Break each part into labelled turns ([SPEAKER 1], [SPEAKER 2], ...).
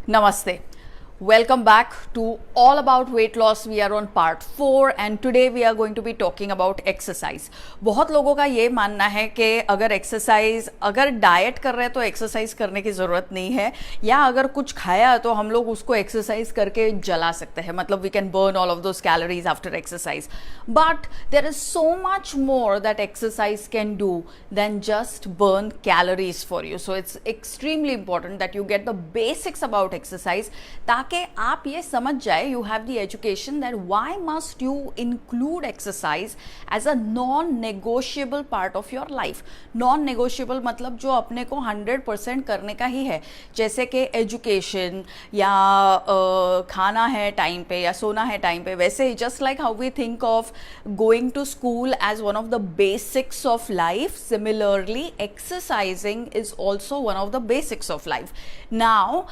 [SPEAKER 1] Namaste. Welcome back to All About Weight Loss. We are on part 4 and today we are going to be talking about exercise. बहुत लोगों का ये मानना है कि अगर डाइट कर रहे हैं तो एक्सरसाइज करने की ज़रूरत नहीं है, या अगर कुछ खाया तो हम लोग उसको एक्सरसाइज करके जला सकते हैं, मतलब we can burn all of those calories after exercise. But there is so much more that exercise can do than just burn calories for you. So it's extremely important that you get the basics about exercise, ताकि आप ये समझ जाए, you have the education that why must you include exercise as a non negotiable part of your life. Non negotiable मतलब जो अपने को 100% करने का ही है, जैसे कि एजुकेशन या खाना है टाइम पे या सोना है टाइम पे. वैसे ही just like how we think of going to school as one of the basics of life, similarly exercising is also one of the basics of life. Now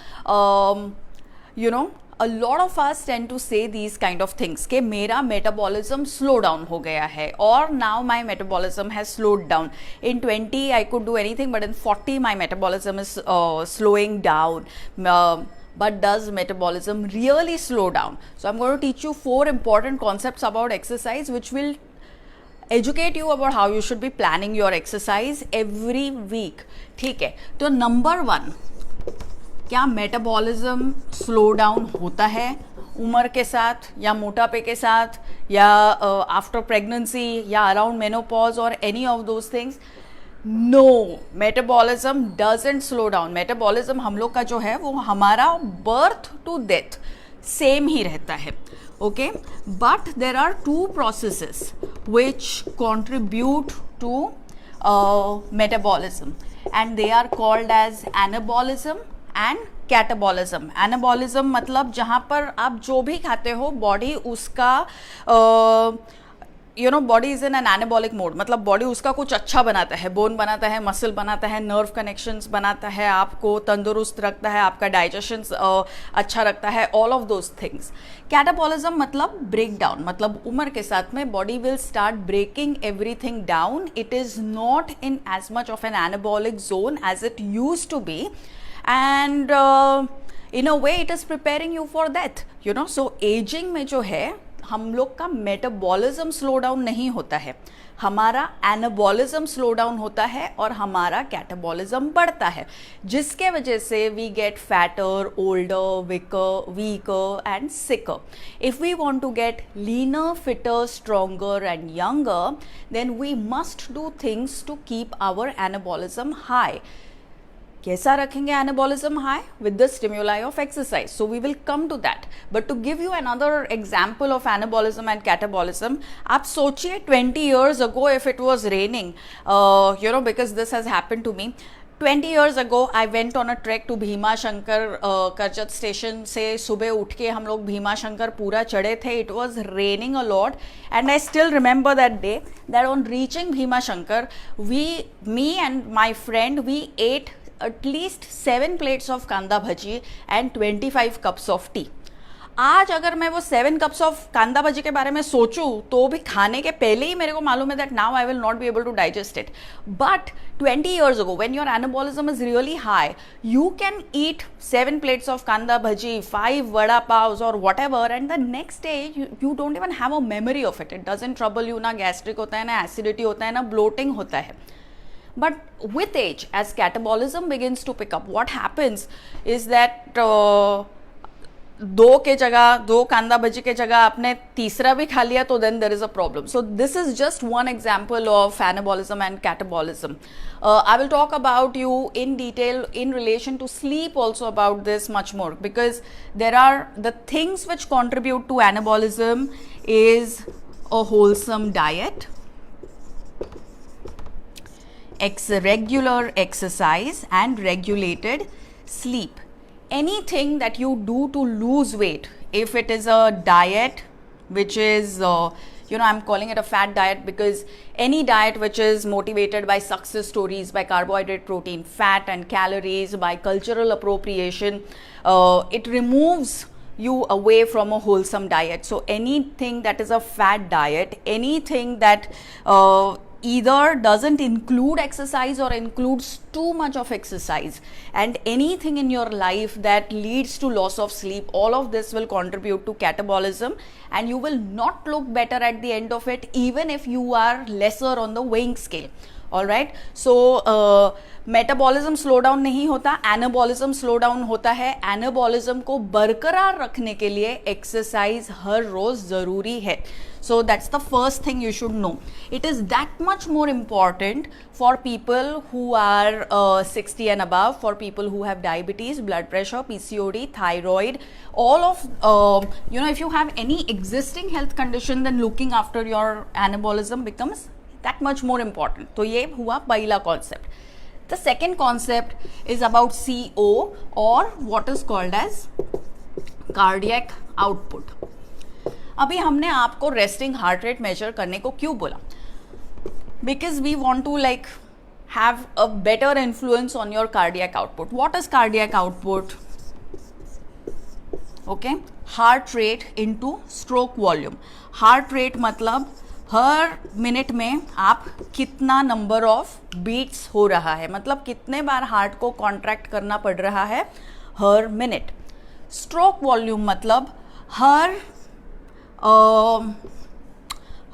[SPEAKER 1] you know, a lot of us tend to say these kind of things कि मेरा metabolism slow down हो गया है, or now my metabolism has slowed down. In 20 I could do anything, but in 40 my metabolism is slowing down. But does metabolism really slow down? So I'm going to teach you 4 important concepts about exercise which will educate you about how you should be planning your exercise every week. ठीक है, तो number 1, क्या metabolism slow down होता है उम्र के साथ या मोटापे के साथ या आफ्टर प्रेगनेंसी या अराउंड मेनोपॉज और any of those things? No, metabolism doesn't slow down. Metabolism हम लोग का जो है वो हमारा बर्थ टू डेथ सेम ही रहता है. Okay, but there are 2 processes which contribute to metabolism and they are called as anabolism and catabolism. Anabolism मतलब जहाँ पर आप जो भी खाते हो बॉडी उसका body is in an anabolic mode, मतलब बॉडी उसका कुछ अच्छा बनाता है, बोन बनाता है, मसल बनाता है, नर्व कनेक्शंस बनाता है, आपको तंदुरुस्त रखता है, आपका डाइजेशन अच्छा रखता है, all of those things. Catabolism मतलब ब्रेक डाउन, मतलब उम्र के साथ में body will start breaking everything down. It is not in as much of an anabolic zone as it used to be, and in a way it is preparing you for death, you know. So aging में जो है हम लोग का metabolism slow down नहीं होता है, हमारा एनाबॉलिज्म स्लो डाउन होता है और हमारा कैटाबॉलिज्म बढ़ता है, जिसके वजह से we get fatter, older, weaker and sicker. If we want to get leaner, fitter, stronger and younger, then we must do things to keep our anabolism high. कैसा रखेंगे anabolism high? With the stimuli of exercise. So we will come to that. But to give you another example of anabolism and catabolism, आप सोचिए 20 years ago if it was raining, because this has happened to me. 20 years ago I went on a trek to Bhima Shankar. Karjat station से सुबह उठ के हम लोग भीमा शंकर पूरा चढ़े थे. It was raining a lot and I still remember that day that on reaching Bhima Shankar, me and my friend, we ate at least 7 plates of कांदा bhaji and 25 cups of tea. आज अगर मैं वो 7 cups of कांदा भजी के बारे में सोचूं तो भी खाने के पहले ही मेरे को मालूम है that now I will not be able to digest it. But 20 years ago when your anabolism is really high, you can eat 7 plates of kanda bhaji, 5 vada pavs or whatever, and the next day you don't even have a memory of it. It doesn't trouble you, ना gastric होता है, ना acidity होता है, ना bloating होता है. But with age, as catabolism begins to pick up, what happens is that दो कांदा भजी के जगह आपने तीसरा भी खा लिया तो then there is a problem. So this is just one example of anabolism and catabolism. I will talk about you in detail in relation to sleep also about this much more, because there are the things which contribute to anabolism is a wholesome diet, regular exercise and regulated sleep. Anything that you do to lose weight, if it is a diet which is I'm calling it a fat diet because any diet which is motivated by success stories, by carbohydrate, protein, fat and calories, by cultural appropriation, it removes you away from a wholesome diet. So anything that is a fat diet, anything that either doesn't include exercise or includes too much of exercise. And anything in your life that leads to loss of sleep, all of this will contribute to catabolism, and you will not look better at the end of it, even if you are lesser on the weighing scale. All right, so metabolism slow down नहीं होता, anabolism slow down होता है. Anabolism को बरकरार रखने के लिए exercise हर रोज जरूरी है. So that's the first thing you should know. It is that much more important for people who are 60 and above, for people who have diabetes, blood pressure, PCOD, thyroid, all of, if you have any existing health condition, then looking after your anabolism becomes that much more important. तो ये हुआ पहला concept. The second concept is about CO, or what is called as cardiac output. अभी हमने आपको resting heart rate major करने को क्यों बोला? Because we want to like have a better influence on your cardiac output. What is cardiac output? Okay, heart rate into stroke volume. Heart rate मतलब हर minute में आप कितना नंबर ऑफ बीट्स हो रहा है, मतलब कितने बार हार्ट को कॉन्ट्रैक्ट करना पड़ रहा है हर मिनट. स्ट्रोक वॉल्यूम मतलब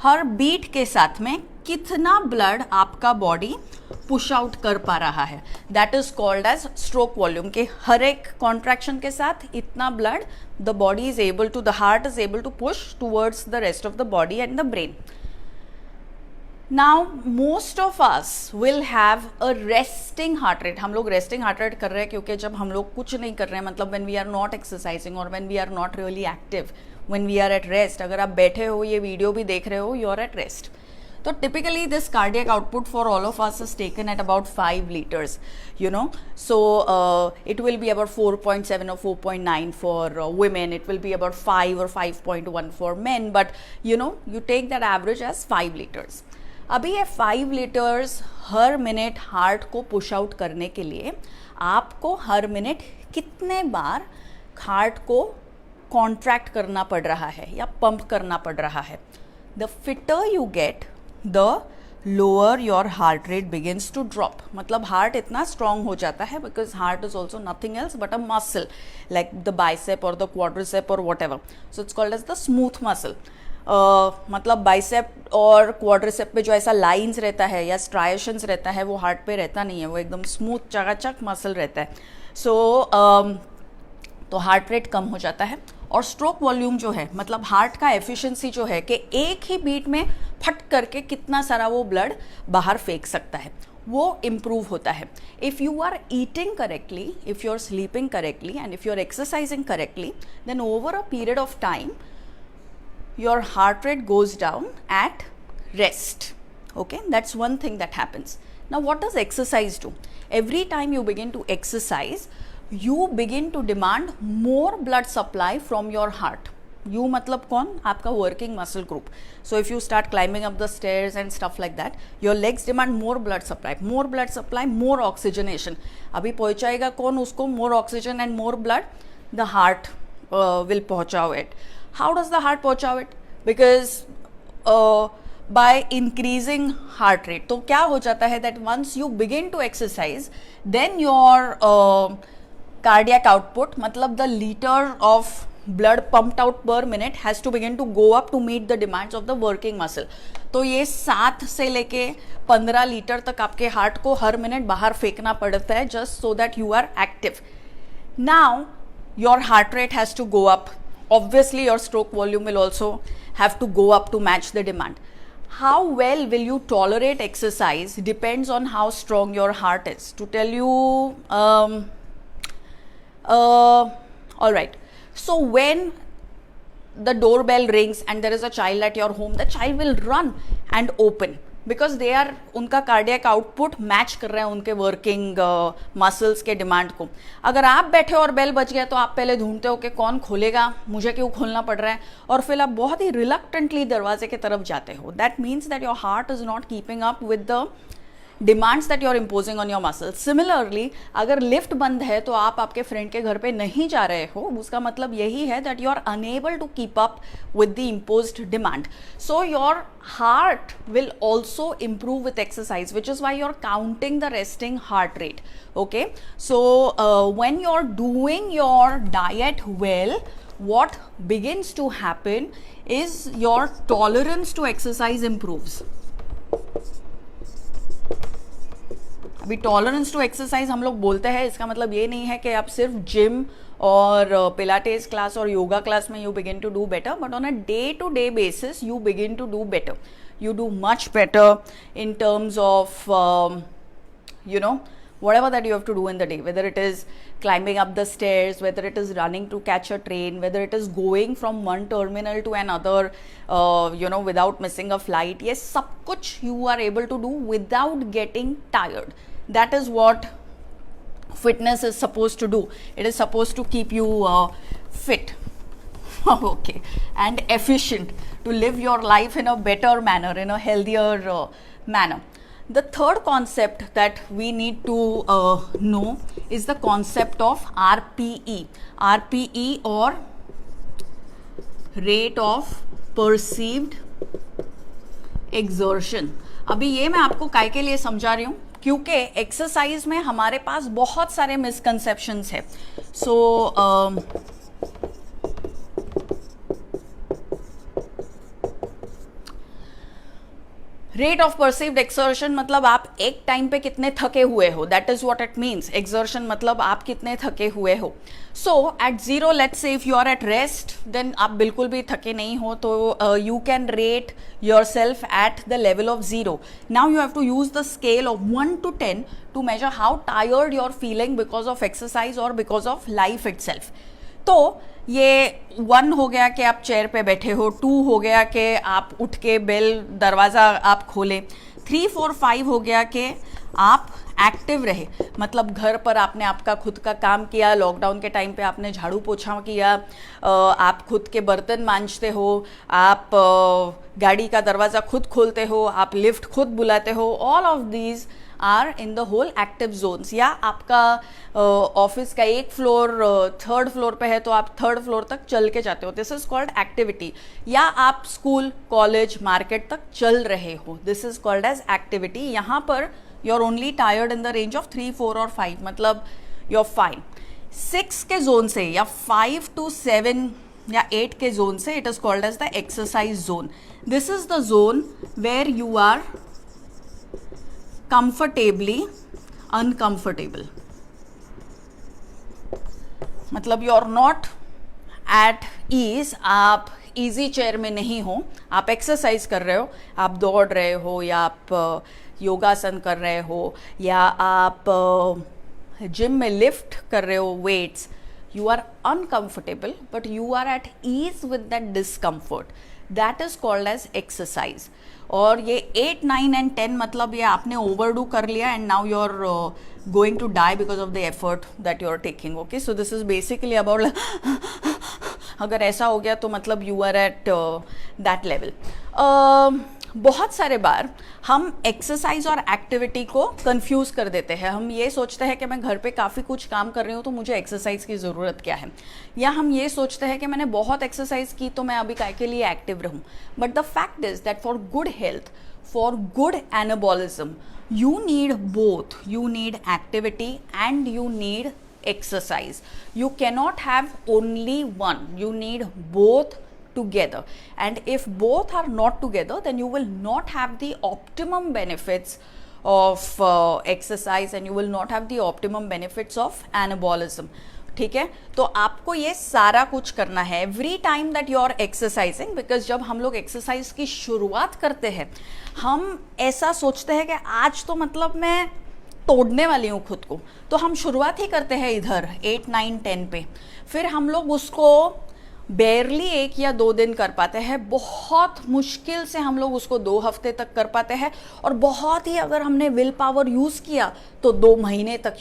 [SPEAKER 1] हर बीट के साथ में कितना ब्लड आपका बॉडी पुश आउट कर पा रहा है. That is called as stroke volume. के हर एक कॉन्ट्रैक्शन के साथ इतना blood the body is able to, the heart is able to push towards the rest of the body and the brain. Now most of us will have a resting heart rate. हम लोग resting heart rate कर रहे हैं क्योंकि जब हम लोग कुछ नहीं कर रहे हैं, मतलब when we are not exercising और when we are not really active, when we are at rest, अगर आप बैठे हो, ये वीडियो भी देख रहे हो, you are at rest. तो typically this cardiac output for all of us is taken at about 5 liters, so it will be about 4.7 or 4.9 for women, it will be about 5 or 5.1 for men, but you take that average as 5 liters. अभी ये 5 liters हर minute heart को push out करने के लिए आपको हर minute कितने बार heart को contract करना पड़ रहा है या पंप करना पड़ रहा है. The fitter you get, the lower your heart rate begins to drop. मतलब हार्ट इतना स्ट्रांग हो जाता है, because heart is also nothing else but a muscle like the bicep और द क्वाड्रिसेप और whatever. So it's called as the smooth muscle. मतलब bicep और quadricep पे जो ऐसा लाइंस रहता है या स्ट्राइशंस रहता है, वो हार्ट पे रहता नहीं है, वो एकदम स्मूथ चकाचक मसल रहता है. सो तो हार्ट रेट कम हो जाता है. और स्ट्रोक वॉल्यूम जो है, मतलब हार्ट का एफिशिएंसी जो है कि एक ही बीट में फट करके कितना सारा वो ब्लड बाहर फेंक सकता है, वो इम्प्रूव होता है. If you are eating correctly, if you are sleeping correctly and if you are exercising correctly, then over a period of time your heart rate goes down at rest. Okay, that's one thing that happens. Now what does exercise do? Every time you begin to exercise, you begin to demand more blood supply from your heart. You मतलब कौन? आपका working muscle group. So if you start climbing up the stairs and stuff like that, your legs demand more blood supply. More blood supply, more oxygenation. अभी पहुँचाएगा कौन उसको more oxygen and more blood? The heart will पहुँचाओ it. How does the heart पहुँचाओ it? Because by increasing heart rate. तो क्या हो जाता है that once you begin to exercise, then your cardiac output, मतलब the liter of blood pumped out per minute has to begin to go up to meet the demands of the working muscle. तो ये 7 से लेके 15 litre तक आपके heart को हर minute बाहर फेंकना पड़ता है, just so that you are active. Now your heart rate has to go up. Obviously your stroke volume will also have to go up to match the demand. How well will you tolerate exercise depends on how strong your heart is. To tell you, all right. So when the doorbell rings and there is a child at your home, the child will run and open because they are, उनका cardiac output match कर रहा है उनके working muscles के demand को. अगर आप बैठे और बेल बज गया तो आप पहले ढूंढते हो कि कौन खोलेगा, मुझे क्यों खोलना पड़ रहा है, और फिर आप बहुत ही reluctantly दरवाजे के तरफ जाते हो. That means that your heart is not keeping up with the demands that you are imposing on your muscle. Similarly अगर लिफ्ट बंद है तो आप आपके फ्रेंड के घर पे नहीं जा रहे हो, उसका मतलब यही है that you are unable to keep up with the imposed demand. So your heart will also improve with exercise, which is why you're counting the resting heart rate. Okay, so when you're doing your diet well, what begins to happen is your tolerance to exercise improves. अभी tolerance to exercise हम लोग बोलते हैं, इसका मतलब ये नहीं है कि आप सिर्फ जिम और पिलाटेस क्लास और योगा क्लास में you begin to do better, but on a day to day basis you begin to do better. You do much better in terms of whatever that you have to do in the day, whether it is climbing up the stairs, whether it is running to catch a train, whether it is going from one terminal to another, without missing a flight. Yes, सब कुछ you are able to do without getting tired. That is what fitness is supposed to do. It is supposed to keep you fit okay, and efficient, to live your life in a better manner, in a healthier manner. The third concept that we need to know is the concept of RPE. RPE or rate of perceived exertion. अभी ये मैं आपको काय के लिए समझा रही हूँ, क्योंकि एक्सरसाइज में हमारे पास बहुत सारे मिसकंसेप्शंस है. So rate of perceived exertion मतलब आप एक टाइम पे कितने थके हुए हो, that is what it means. Exertion मतलब आप कितने थके हुए हो. So at zero, let's say if you are at rest, then आप बिल्कुल भी थके नहीं हो, तो you can rate yourself at the level of zero. Now you have to use the scale of 1 to 10 to major how tired you are feeling because of exercise और because of life itself. तो ये 1 हो गया कि आप chair पे बैठे हो, 2 हो गया कि आप उठ के बेल दरवाज़ा आप खोलें, 3, 4, 5 हो गया कि आप एक्टिव रहे, मतलब घर पर आपने आपका खुद का काम किया, लॉकडाउन के टाइम पे आपने झाड़ू पोछा किया, आप खुद के बर्तन मांजते हो, आप गाड़ी का दरवाज़ा खुद खोलते हो, आप लिफ्ट खुद बुलाते हो. All of these are in the whole active zones. या आपका ऑफिस का एक फ्लोर 3rd फ्लोर पे है तो आप 3rd फ्लोर तक चल के जाते हो, दिस इज कॉल्ड एक्टिविटी. या आप स्कूल, कॉलेज, मार्केट तक चल रहे हो, this is called as activity. यहाँ पर you are only tired in the range of 3, 4 और 5, मतलब यू आर फाइन. 6 के जोन से या 5 to 7 या 8 के जोन से it is called as the exercise zone. This is the zone where you are comfortably uncomfortable, मतलब you are not at ease, आप इजी चेयर में नहीं हो, आप एक्सरसाइज कर रहे हो, आप दौड़ रहे हो, या आप योगासन कर रहे हो, या आप जिम में लिफ्ट कर रहे हो weights. You are uncomfortable but you are at ease with that discomfort, that is called as exercise. और ये 8, 9 and 10 मतलब ये आपने ओवरडू कर लिया and now you are going to die because of the effort that you are taking. Okay, so this is basically about अगर ऐसा हो गया तो मतलब you are at that level. बहुत सारे बार हम एक्सरसाइज और एक्टिविटी को कंफ्यूज कर देते हैं. हम ये सोचते हैं कि मैं घर पे काफ़ी कुछ काम कर रही हूँ तो मुझे एक्सरसाइज की ज़रूरत क्या है, या हम ये सोचते हैं कि मैंने बहुत एक्सरसाइज की तो मैं अभी काय के लिए एक्टिव रहूँ. But the fact is that for good health, for good anabolism, you need both. You need activity and you need exercise. You cannot have only one. You need both together, and if both are not together then you will not have the optimum benefits of exercise, and you will not have the optimum benefits of anabolism. ठीक है, तो आपको ये सारा कुछ करना है every time that you are exercising. Because जब हम लोग एक्सरसाइज की शुरुआत करते हैं हम ऐसा सोचते हैं कि आज तो मतलब मैं तोड़ने वाली हूँ खुद को, तो हम शुरुआत ही करते हैं इधर 8, 9, 10 पे. फिर हम लोग उसको बेरली 1 या 2 दिन कर पाते हैं, बहुत मुश्किल से हम लोग उसको 2 हफ्ते तक कर पाते हैं, और बहुत ही अगर हमने विल पावर यूज़ किया तो 2 महीने तक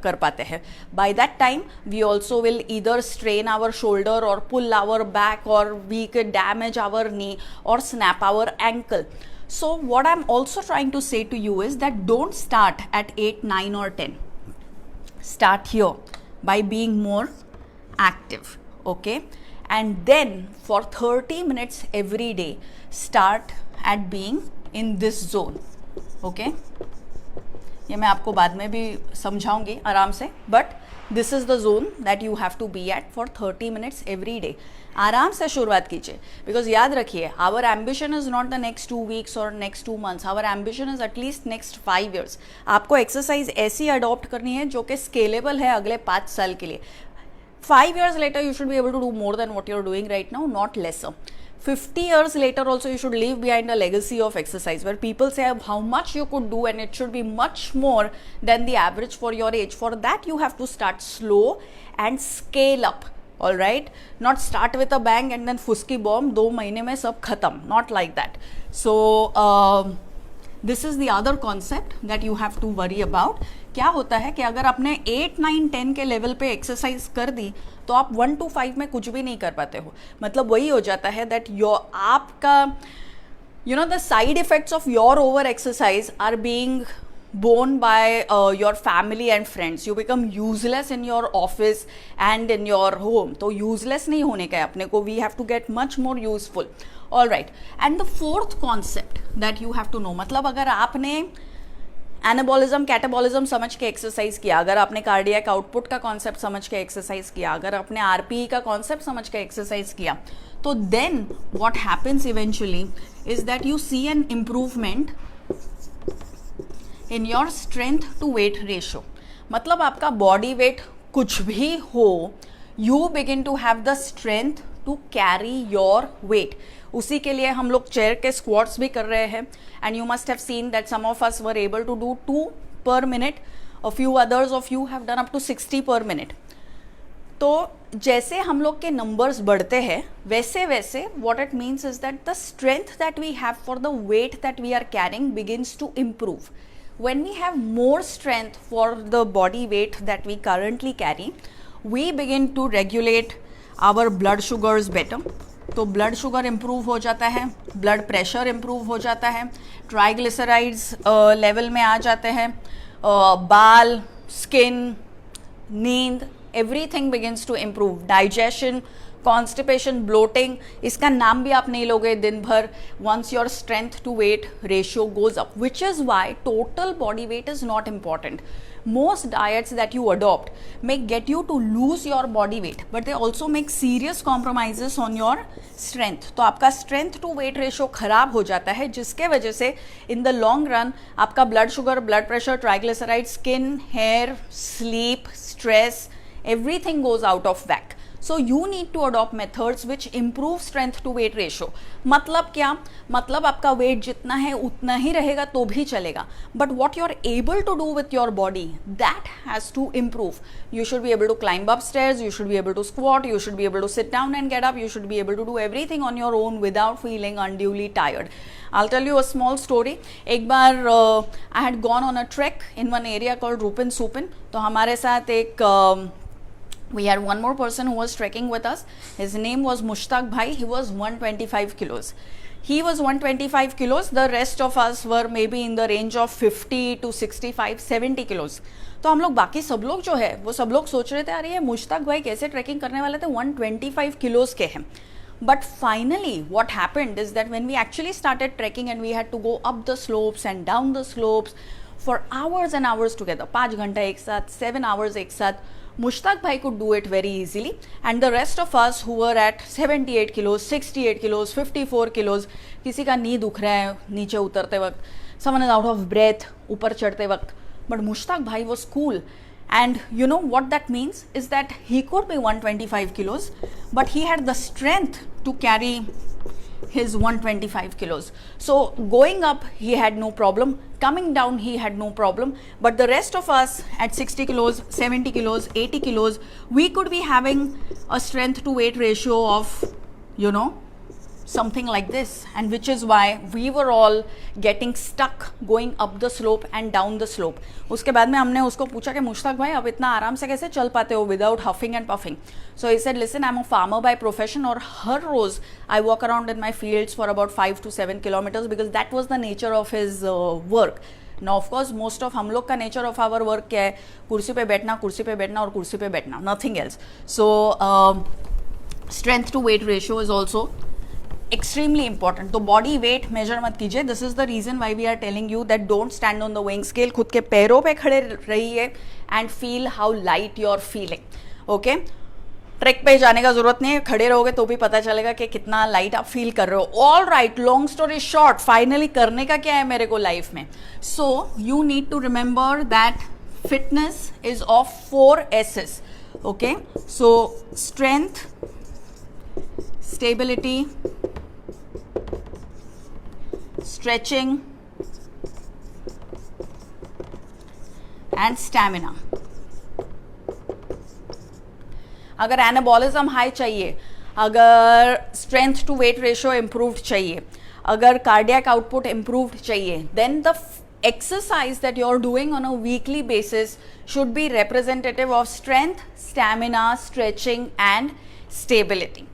[SPEAKER 1] कर पाते हैं. By that time we also will either strain our shoulder और पुल आवर बैक, और we can damage our knee और snap our ankle. So what I'm also trying to say to you is that don't start at 8, 9 or 10. Start here by being more active, okay? And then for 30 minutes every day, start at being in this zone, okay? ये मैं आपको बाद में भी समझाऊंगी आराम से, but this is the zone that you have to be at for 30 minutes every day. आराम से शुरुआत कीजिए, बिकॉज याद रखिए our ambition is not the next 2 weeks और next 2 months, our ambition is at least next 5 years. आपको exercise ऐसी adopt करनी है जो कि स्केलेबल है अगले 5 साल के लिए. 5 years later you should be able to do more than what you're doing right now, not lesser. 50 years later also you should leave behind a legacy of exercise where people say how much you could do, and it should be much more than the average for your age. For that you have to start slow and scale up, all right? Not start with a bang and then fusky bomb 2 महीने में सब खत्म, not like that. So this is the other concept that you have to worry about. क्या होता है कि अगर आपने 8, 9, 10 के लेवल पे एक्सरसाइज कर दी तो आप 1 to 5 में कुछ भी नहीं कर पाते हो. मतलब वही हो जाता है दैट आपका the side effects of your over exercise are being borne by your family and friends. You become useless in your office and in your home. तो useless नहीं होने का है अपने को. We have to get much more useful. All right. And the fourth concept that you have to know, मतलब अगर आपने एनाबॉलिज्म कैटाबॉलिज्म समझ के एक्सरसाइज किया, अगर आपने कार्डियक आउटपुट का कॉन्सेप्ट समझ के एक्सरसाइज किया, अगर आपने आरपीई का कॉन्सेप्ट समझ के एक्सरसाइज किया, तो then what happens eventually is that you see an improvement in your strength to weight ratio. मतलब आपका बॉडी वेट कुछ भी हो, you begin to have the strength to carry your weight. उसी के लिए हम लोग चेयर के स्क्वाट्स भी कर रहे हैं, and you must have seen that some of us were able to do 2 per minute, a few others of you have done up to 60 per minute. तो जैसे हम लोग के नंबर्स बढ़ते हैं वैसे वैसे what it means is that the strength that we have for the weight that we are carrying begins to improve. When we have more strength for the body weight that we currently carry, we begin to regulate our blood sugars better. तो blood sugar improve हो जाता है, blood pressure improve हो जाता है, triglycerides level में आ जाते हैं, बाल, स्किन, नींद, everything begins to improve. Digestion, constipation, bloating, इसका नाम भी आप नहीं लोगे दिन भर once your strength to weight ratio goes up, which is why total body weight is not important. Most diets that you adopt may get you to lose your body weight, but they also make serious compromises on your strength. तो आपका strength to weight ratio खराब हो जाता है, जिसके वजह से in the long run आपका blood sugar, blood pressure, triglycerides, skin, hair, sleep, stress, everything goes out of whack. So you need to adopt methods which improve strength to weight ratio. मतलब क्या? मतलब आपका weight जितना है उतना ही रहेगा तो भी चलेगा, but what you're able to do with your body, that has to improve. You should be able to climb up stairs, you should be able to squat, you should be able to sit down and get up, you should be able to do everything on your own without feeling unduly tired. I'll tell you a small story. एक बार I had gone on a trek in one area called Rupin Supin. तो हमारे साथ एक we had one more person who was trekking with us. His name was Mushtaq Bhai. He was 125 kilos. He was 125 kilos. The rest of us were maybe in the range of 50 to 65, 70 kilos. तो हम लोग बाकी सब लोग जो है वो सब लोग सोच रहे थे अरे ये मुश्ताक भाई कैसे ट्रैकिंग करने वाले थे, 125 किलोज के हैं. But finally what happened is that when we actually started trekking and we had to go up the slopes and down the slopes for hours and hours together, 5 घंटा एक साथ, 7 hours एक साथ, Mushtaq bhai could do it very easily, and the rest of us who were at 78 kilos, 68 kilos, 54 kilos, किसी का नी दुख रहा है नीचे उतरते वक्त, someone is out of breath ऊपर चढ़ते वक्त, but Mushtaq bhai was cool. And you know what that means is that he could be 125 kilos, but he had the strength to carry his 125 kilos. So going up he had no problem, coming down he had no problem, but the rest of us at 60 kilos, 70 kilos, 80 kilos, we could be having a strength to weight ratio of something like this, and which is why we were all getting stuck going up the slope and down the slope. उसके बाद में हमने उसको पूछा कि मुश्ताक भाई अब इतना आराम से कैसे चल पाते हो without huffing and puffing. So he said, listen, I'm a farmer by profession, और हर रोज I walk around in my fields for about 5 to 7 kilometers because that was the nature of his work. Now of course most of हम लोग का nature of our work क्या है, कुर्सी पे बैठना और कुर्सी पे बैठना, nothing else. So strength to weight ratio is also extremely important. तो बॉडी वेट मेजर मत कीजिए. This is the reason why we are telling you that don't stand on the weighing scale. खुद के पैरों पे खड़े रहिए and feel how light you are feeling. Okay, track पे जाने का जरूरत नहीं है, खड़े रहोगे तो भी पता चलेगा कि कितना लाइट आप फील कर रहे हो. All right, long story short, finally करने का क्या है मेरे को लाइफ में. So you need to remember that fitness is of 4 S's. Okay, so strength, stability, stretching and stamina. अगर एनाबॉलिज्म हाई चाहिए, अगर strength to weight ratio improved चाहिए, अगर कार्डियक आउटपुट इम्प्रूव्ड चाहिए, then the exercise that you're doing on a weekly basis should be representative of strength, stamina, stretching and stability.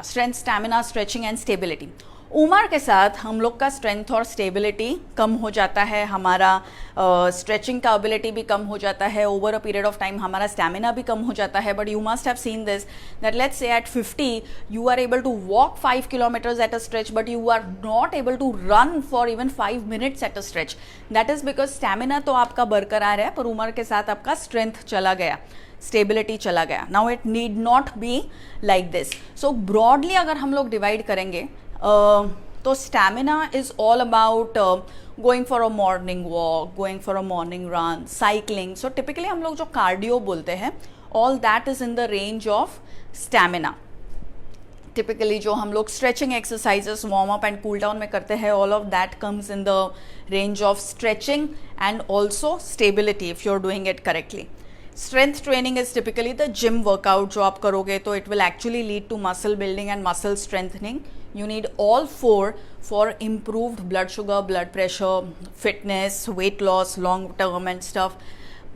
[SPEAKER 1] Strength, stamina, stretching and stability. उम्र के साथ हम लोग का strength और स्टेबिलिटी कम हो जाता है, हमारा स्ट्रेचिंग का एबिलिटी भी कम हो जाता है, over a period of time हमारा स्टैमिना भी कम हो जाता है. But you must have seen this that let's say at 50 you are able to walk 5 kilometers at a stretch, but you are not able to run for even 5 minutes at a stretch. That is because stamina तो आपका बरकरार है, पर उम्र के साथ आपका strength चला गया, स्टेबिलिटी चला गया. Now it need not be like this. So broadly अगर हम लोग डिवाइड करेंगे तो stamina is all about going for a morning walk, going for a morning run, cycling. So typically हम लोग जो कार्डियो बोलते हैं, all that is in the range of stamina. Typically जो हम लोग stretching exercises warm up and cool down में करते हैं, all of that comes in the range of stretching and also stability if you are doing it correctly. Strength training is typically the gym workout जो आप करोगे तो it will actually lead to muscle building and muscle strengthening. You need all 4 for improved blood sugar, blood pressure, fitness, weight loss, long term and stuff.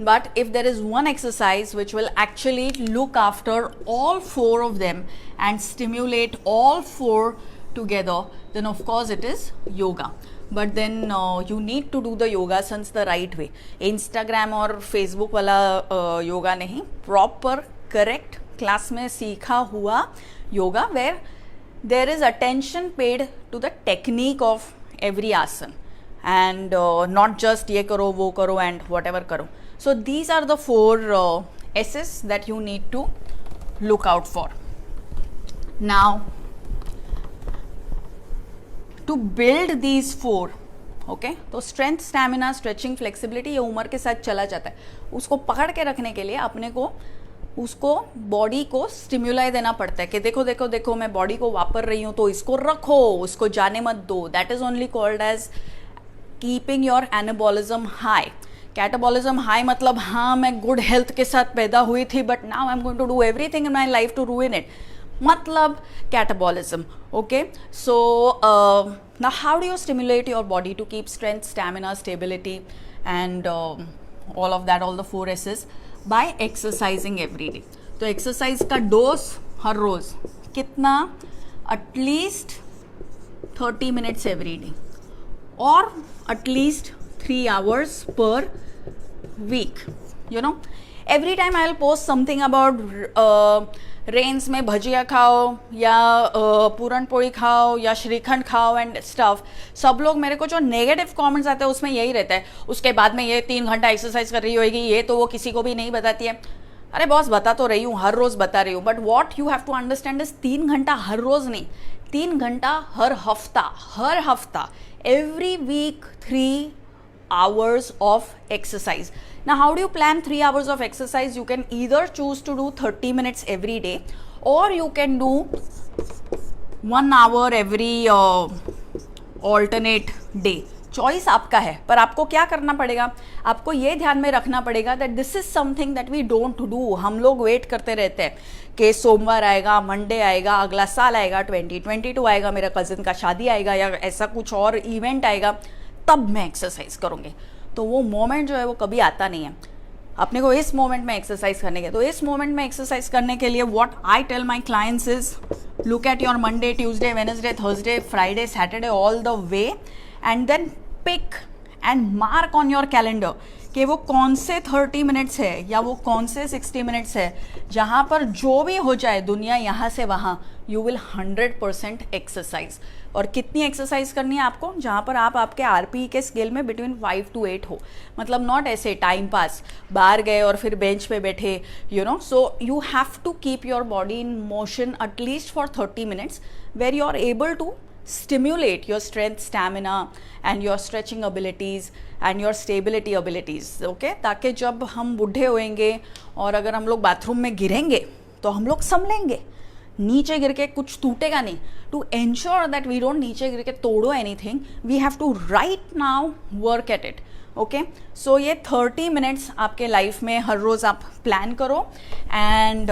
[SPEAKER 1] But if there is one exercise which will actually look after all 4 of them and stimulate all 4 together, then of course it is yoga. But then you need to do the yogasans the right way. Instagram और Facebook वाला योगा नहीं, proper correct class में सीखा हुआ yoga where there is attention paid to the technique of every asana and not just ye karo wo karo and whatever karo. So these are the 4 S's that you need to look out for. Now to build these 4, okay, तो strength, stamina, stretching, flexibility ये उम्र के साथ चला जाता है. उसको पकड़ के रखने के लिए अपने को उसको बॉडी को स्टिम्युलाई देना पड़ता है कि देखो देखो देखो मैं बॉडी को वापर रही हूँ, तो इसको रखो, उसको जाने मत दो. That is only called as keeping your anabolism high. Catabolism high मतलब हाँ मैं गुड हेल्थ के साथ पैदा हुई थी but now I am going to do everything in my life to ruin it, मतलब catabolism. Okay, so now how do you stimulate your body to keep strength, stamina, stability and all of that, all the 4 S's? by exercising every day. तो exercise का dose हर रोज कितना? At least 30 minutes every day और at least 3 hours per week. You know, every time I'll post something about Reigns में भजिया खाओ या पूरन पोड़ी खाओ या श्रीखंड खाओ एंड स्टफ, सब लोग मेरे को जो नेगेटिव कमेंट्स आते हैं उसमें यही रहता है, उसके बाद में ये 3 घंटा एक्सरसाइज कर रही होगी, ये तो वो किसी को भी नहीं बताती है. अरे बॉस बता तो रही हूँ, हर रोज बता रही हूँ, but what you have to understand is 3 घंटा हर रोज नहीं, 3 घंटा हर हफ्ता, every week 3 hours of exercise. Now how do you plan 3 hours of exercise? You can either choose to do 30 minutes every day or you can do 1 hour every alternate day. Choice आपका है, पर आपको क्या करना पड़ेगा, आपको ये ध्यान में रखना पड़ेगा that this is something that we don't do. हम लोग वेट करते रहते हैं कि सोमवार आएगा, मंडे आएगा, अगला साल आएगा, 2022 आएगा, मेरा कजिन का शादी आएगा या ऐसा कुछ और इवेंट आएगा, तब मैं एक्सरसाइज करूँगी. तो वो मोमेंट जो है वो कभी आता नहीं है. अपने को इस मोमेंट में एक्सरसाइज करने के, तो इस मोमेंट में एक्सरसाइज करने के लिए what I tell my clients is look at your Monday, Tuesday, Wednesday, Thursday, Friday, Saturday all the way and then pick and mark on your calendar कि वो कौन से 30 मिनट्स है या वो कौन से 60 मिनट्स है जहाँ पर जो भी हो जाए दुनिया यहाँ से वहाँ, यू विल 100% एक्सरसाइज. और कितनी एक्सरसाइज करनी है आपको, जहाँ पर आप आपके आरपी के स्केल में बिटवीन 5 to 8 हो. मतलब नॉट ऐसे टाइम पास बाहर गए और फिर बेंच पे बैठे, you know. So you have to keep your body in motion at least for 30 minutes where you are able to stimulate your strength, stamina and your stretching abilities and your stability abilities. Okay, ताकि जब हम बूढ़े होएंगे और अगर हम लोग bathroom में गिरेंगे तो हम लोग संभलेंगे, नीचे गिर के कुछ टूटेगा नहीं. To ensure that we don't नीचे गिर के तोड़ो anything, we have to right now work at it. Okay, so ये 30 मिनट्स आपके लाइफ में हर रोज़ आप प्लान करो. And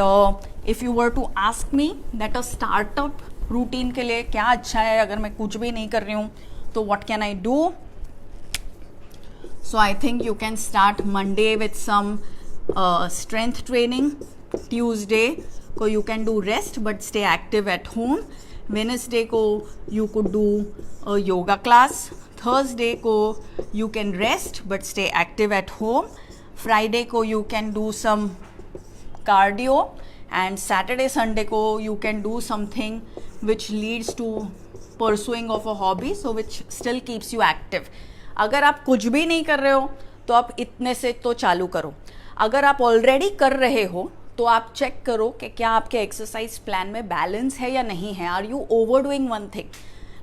[SPEAKER 1] if you were to ask me that a startup routine के लिए क्या अच्छा है अगर मैं कुछ भी नहीं कर रही हूँ, तो what can I do. So I think you can start Monday with some strength training. Tuesday को you can do rest but stay active at home. Wednesday को you could do yoga class. Thursday को you can rest but stay active at home. Friday को you can do some cardio. And Saturday, Sunday को you can do something which leads to pursuing of a hobby, so which still keeps you active. अगर आप कुछ भी नहीं कर रहे हो तो आप इतने से तो चालू करो. अगर आप ऑलरेडी कर रहे हो तो आप चेक करो कि क्या आपके एक्सरसाइज प्लान में बैलेंस है या नहीं है. Are you overdoing one thing?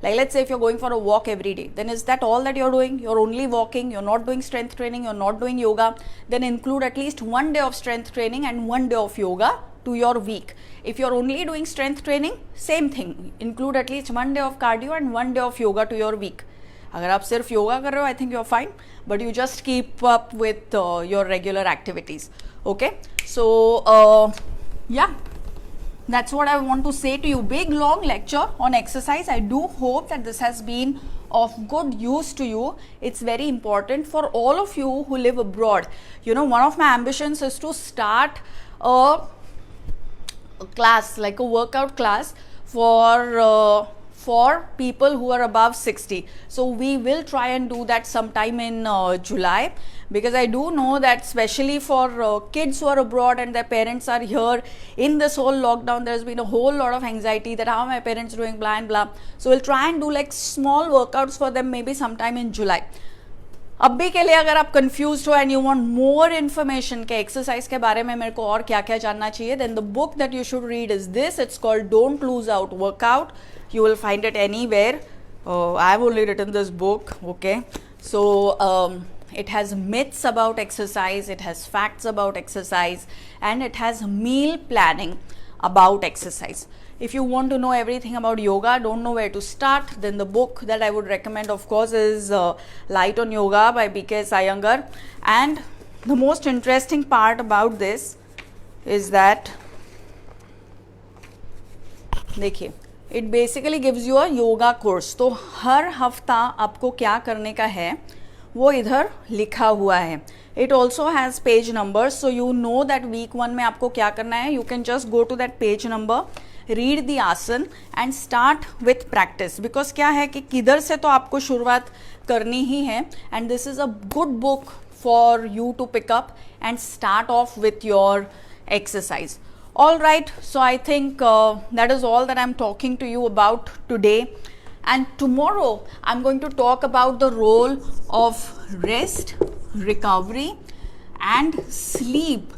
[SPEAKER 1] Like let's say if you're going for a walk every day, then is that all that you're doing? You're only walking, you're not doing strength training, you're not doing yoga. Then include at least one day of strength training and one day of yoga to your week. If you're only doing strength training, same thing. Include at least one day of cardio and one day of yoga to your week. अगर आप सिर्फ योगा कर रहे हो, I think you're fine, but you just keep up with your regular activities. Okay, so yeah. That's what I want to say to you. Big long lecture on exercise. I do hope that this has been of good use to you. It's very important for all of you who live abroad. You know, one of my ambitions is to start a class, like a workout class for people who are above 60. So we will try and do that sometime in July, because I do know that especially for kids who are abroad and their parents are here in this whole lockdown, there's been a whole lot of anxiety that how are my parents doing, blah and blah. So we'll try and do like small workouts for them maybe sometime in July. अभी के लिए अगर आप confuse हो and you want more information के exercise के बारे में मेरे को और क्या क्या जानना चाहिए, then the book that you should read is this. It's called don't lose out workout. You will find it anywhere. I have only written this book. Okay, so it has myths about exercise, it has facts about exercise, and it has meal planning about exercise. If you want to know everything about yoga, don't know where to start, then the book that I would recommend, of course, is Light on Yoga by B.K. Iyengar. And the most interesting part about this is that, देखिए, it basically gives you a yoga course. तो हर हफ्ता आपको क्या करने का है वो इधर लिखा हुआ है. It also has page numbers, so you know that week 1 में आपको क्या करना है. You can just go to that page number, read the asana and start with practice. Because क्या है कि किधर से तो आपको शुरुआत करनी ही है, and this is a good book for you to pick up and start off with your exercise. All right, so I think that is all that I'm talking to you about today. And tomorrow I'm going to talk about the role of rest, recovery and sleep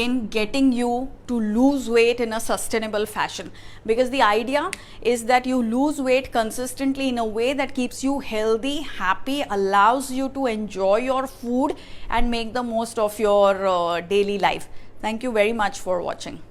[SPEAKER 1] in getting you to lose weight in a sustainable fashion. Because the idea is that you lose weight consistently in a way that keeps you healthy, happy, allows you to enjoy your food and make the most of your daily life. Thank you very much for watching.